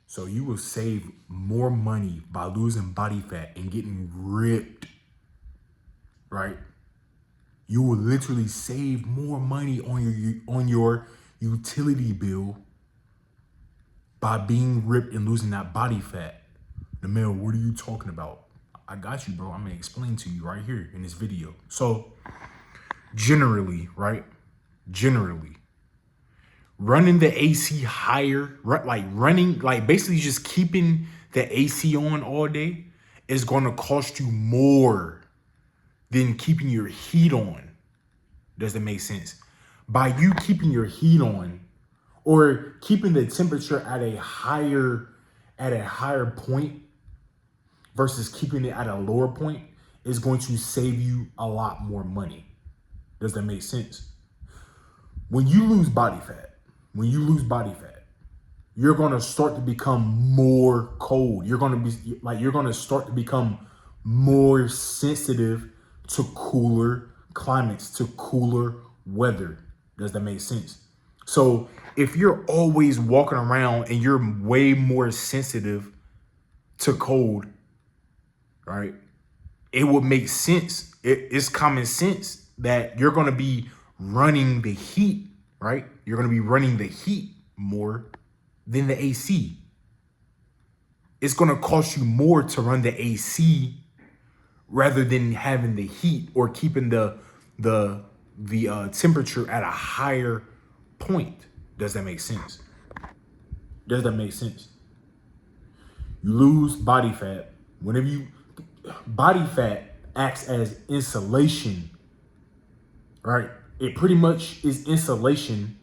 So you will save more money by losing body fat and getting ripped, right? You will literally save more money on your utility bill by being ripped and losing that body fat. Namel, what are you talking about? I got you, bro. I'm gonna explain to you right here in this video. So generally, right? Generally, running the AC higher, like basically just keeping the AC on all day is gonna cost you more than keeping your heat on. Does that make sense? By you keeping your heat on or keeping the temperature at a higher point versus keeping it at a lower point is going to save you a lot more money. Does that make sense? When you lose body fat, you're going to start to become more cold. You're going to start to become more sensitive to cooler climates, to cooler weather. Does that make sense? So if you're always walking around and you're way more sensitive to cold, right? It would make sense. It's common sense that you're going to be running the heat, right? You're going to be running the heat more than the AC. It's going to cost you more to run the AC rather than having the heat or keeping the temperature at a higher point. Does that make sense? Does that make sense? You lose body fat. Body fat acts as insulation, right? It pretty much is insulation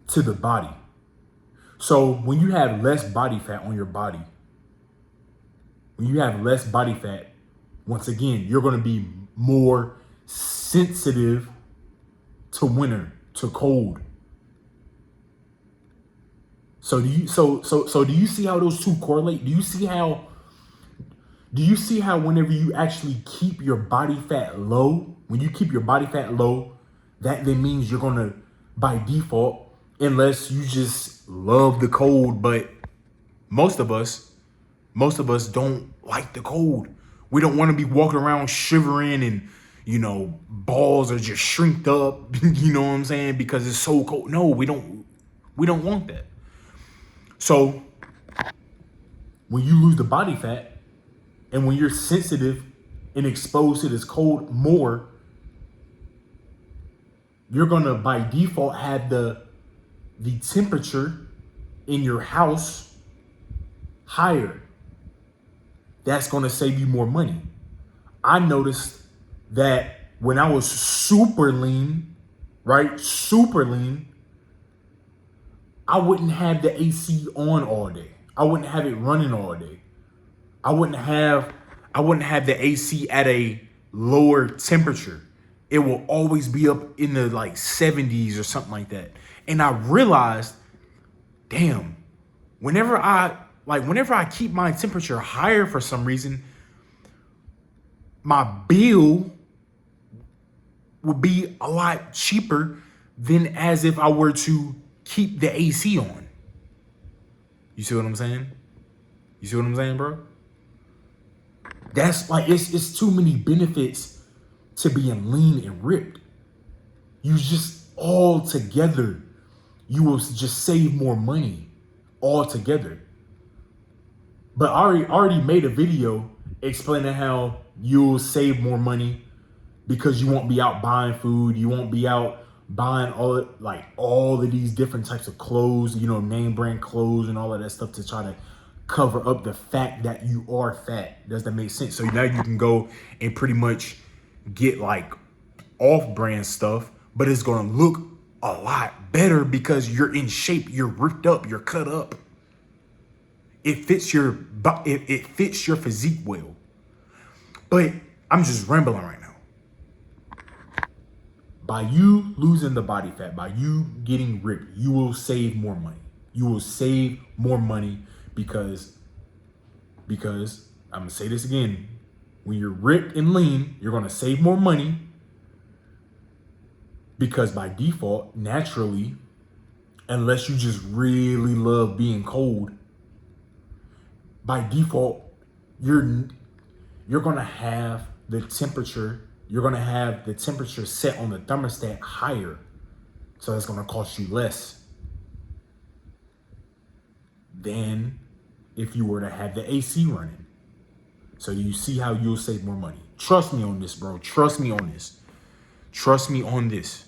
to the body. So when you have less body fat on your body, once again, you're going to be more sensitive to winter, to cold. So do you see how those two correlate? Do you see how whenever you actually keep your body fat low, that then means you're gonna, by default, unless you just love the cold, but most of us don't like the cold. We don't want to be walking around shivering and, balls are just shrinked up, you know what I'm saying? Because it's so cold. No, we don't want that. So when you lose the body fat and when you're sensitive and exposed to this cold more, you're gonna by default have the temperature in your house higher. That's gonna save you more money. I noticed that when I was super lean, right? Super lean, I wouldn't have the AC on all day. I wouldn't have it running all day. I wouldn't have the AC at a lower temperature. It will always be up in the like 70s or something like that. And I realized, damn, whenever I keep my temperature higher for some reason, my bill would be a lot cheaper than as if I were to keep the AC on. You see what I'm saying? Bro? That's like, it's too many benefits to being lean and ripped. You just all together, you will just save more money all together. But I already made a video explaining how you'll save more money because you won't be out buying food. You won't be out buying all of these different types of clothes, name brand clothes and all of that stuff to try to cover up the fact that you are fat. Does that make sense? So now you can go and pretty much get like off-brand stuff, but it's gonna look a lot better because you're in shape, you're ripped up, you're cut up. It fits your physique well. But I'm just rambling right now. By you losing the body fat, by you getting ripped, you will save more money. You will save more money because I'm gonna say this again. When you're ripped and lean, you're gonna save more money because by default, naturally, unless you just really love being cold, by default, you're gonna have the temperature. You're gonna have the temperature set on the thermostat higher, so it's gonna cost you less than if you were to have the AC running. So you see how you'll save more money. Trust me on this, bro. Trust me on this. Trust me on this.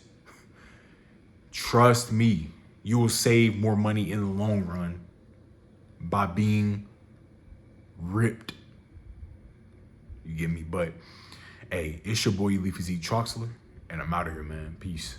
Trust me. You will save more money in the long run by being ripped. You get me? But hey, it's your boy Leafy Z Troxler, and I'm out of here, man. Peace.